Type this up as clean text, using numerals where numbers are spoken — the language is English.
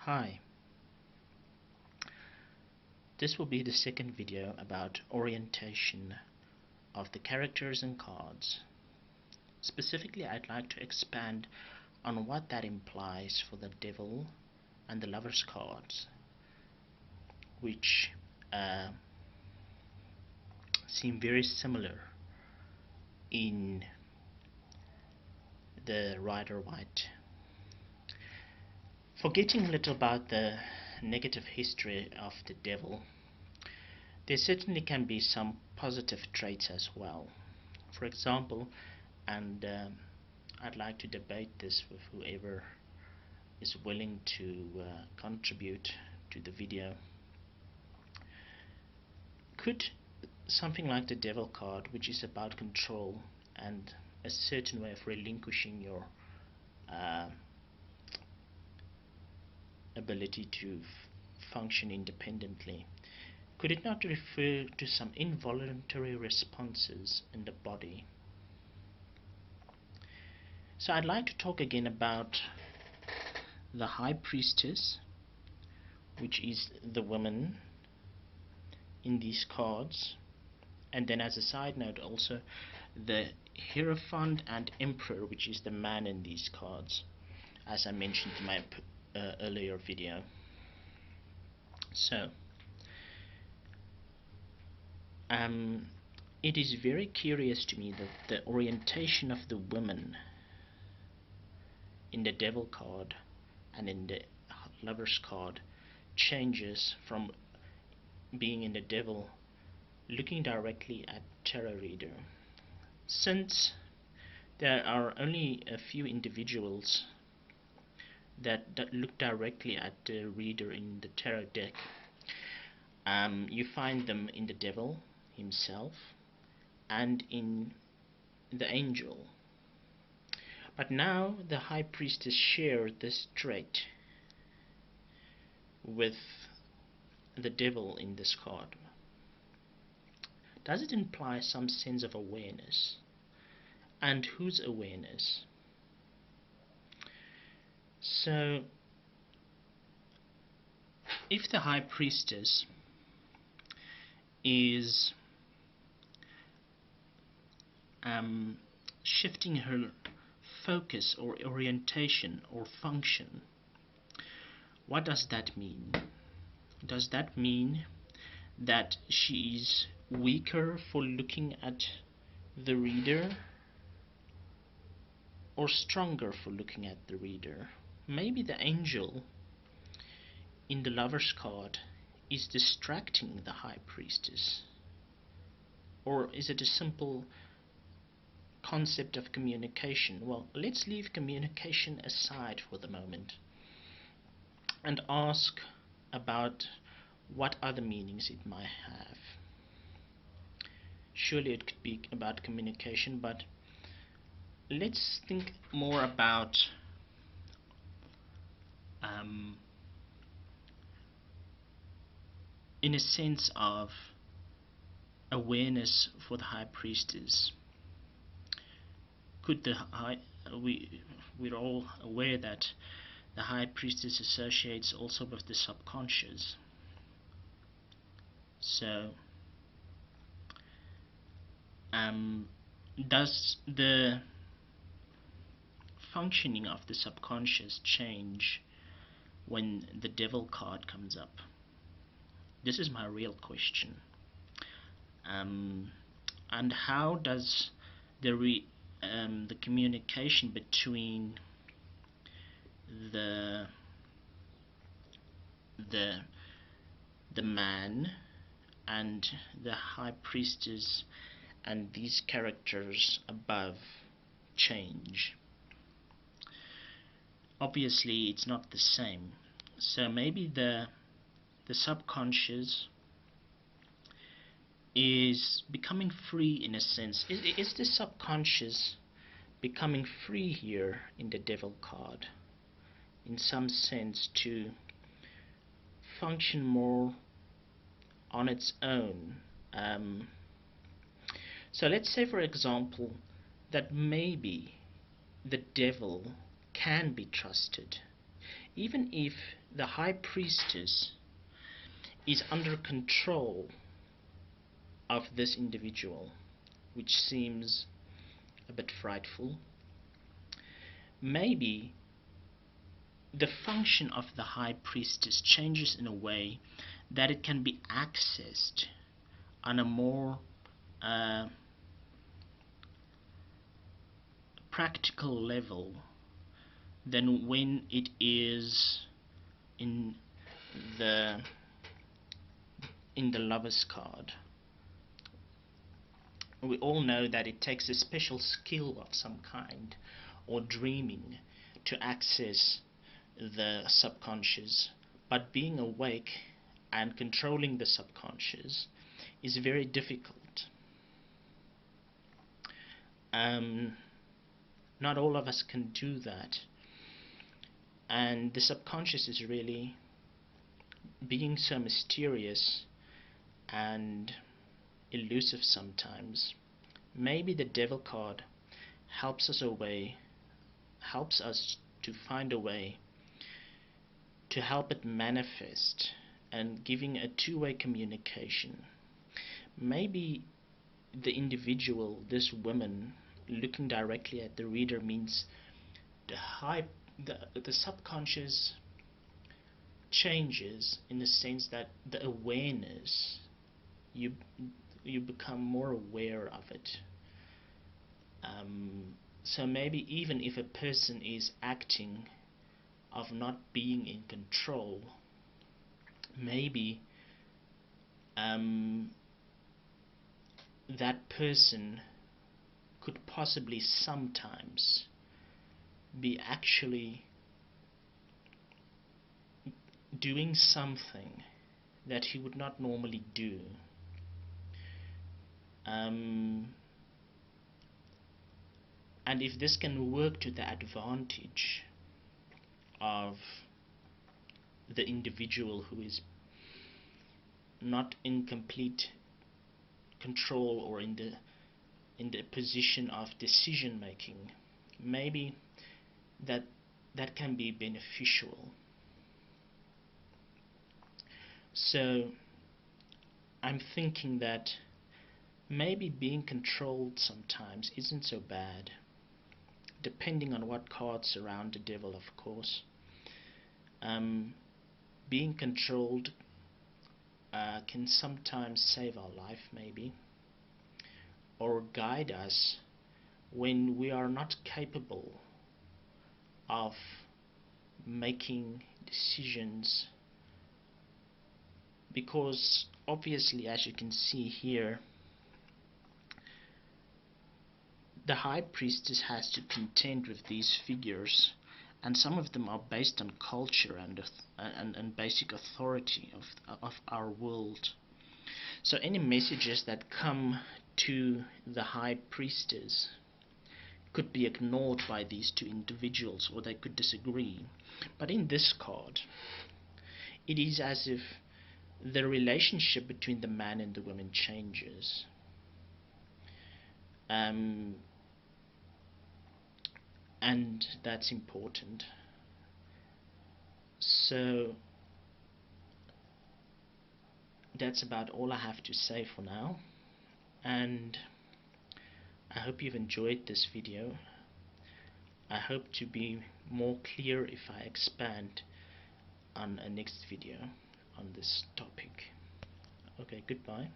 Hi, this will be the second video about orientation of the characters and cards. Specifically, I'd like to expand on what that implies for the Devil and the Lover's cards, which seem very similar in the Rider-Waite. Forgetting a little about the negative history of the Devil, there certainly can be some positive traits as well. For example, and I'd like to debate this with whoever is willing to contribute to the video. Could something like the Devil card, which is about control and a certain way of relinquishing your ability to function independently, could it not refer to some involuntary responses in the body? So I'd like to talk again about the High Priestess, which is the woman in these cards, and then as a side note also the Hierophant and Emperor, which is the man in these cards, as I mentioned in my earlier video. So it is very curious to me that the orientation of the women in the Devil card and in the Lover's card changes from being in the Devil looking directly at tarot reader. Since there are only a few individuals that look directly at the reader in the tarot deck, you find them in the Devil himself and in the Angel. But now the High Priestess shared this trait with the Devil in this card. Does it imply some sense of awareness? And whose awareness? So, if the High Priestess is shifting her focus or orientation or function, what does that mean? Does that mean that she is weaker for looking at the reader, or stronger for looking at the reader? Maybe the Angel in the Lover's card is distracting the High Priestess, or is it a simple concept of communication? Well, let's leave communication aside for the moment and ask about what other meanings it might have. Surely it could be about communication, but let's think more about in a sense of awareness for the High Priestess. Could we're all aware that the High Priestess associates also with the subconscious. So does the functioning of the subconscious change when the Devil card comes up? This is my real question. And how does the communication between the man and the High Priestess and these characters above change? Obviously it's not the same. So maybe the subconscious is becoming free in a sense. Is the subconscious becoming free here in the Devil card in some sense to function more on its own? So let's say, for example, that maybe the Devil can be trusted even if the high priestess is under control of this individual, which seems a bit frightful, maybe the function of the high priestess changes in a way that it can be accessed on a more practical level than when it is in the Lover's card. We all know that it takes a special skill of some kind, or dreaming, to access the subconscious, but being awake and controlling the subconscious is very difficult. Not all of us can do that, and the subconscious is really being so mysterious and elusive sometimes. Maybe the Devil card helps us to find a way to help it manifest, and giving a two-way communication. Maybe the individual, this woman, looking directly at the reader means the subconscious changes, in the sense that the awareness, you become more aware of it. So maybe even if a person is acting of not being in control, maybe that person could possibly sometimes be actually doing something that he would not normally do. And if this can work to the advantage of the individual who is not in complete control or in the position of decision making, maybe that can be beneficial. So I'm thinking that maybe being controlled sometimes isn't so bad, depending on what cards surround the Devil, of course. Being controlled can sometimes save our life, maybe, or guide us when we are not capable of making decisions, because obviously, as you can see here, the High Priestess has to contend with these figures, and some of them are based on culture and basic authority of our world. So any messages that come to the High Priestess could be ignored by these two individuals, or they could disagree. But in this card, it is as if the relationship between the man and the woman changes. And that's important. So that's about all I have to say for now, and I hope you've enjoyed this video. I hope to be more clear if I expand on a next video on this topic. Okay, goodbye.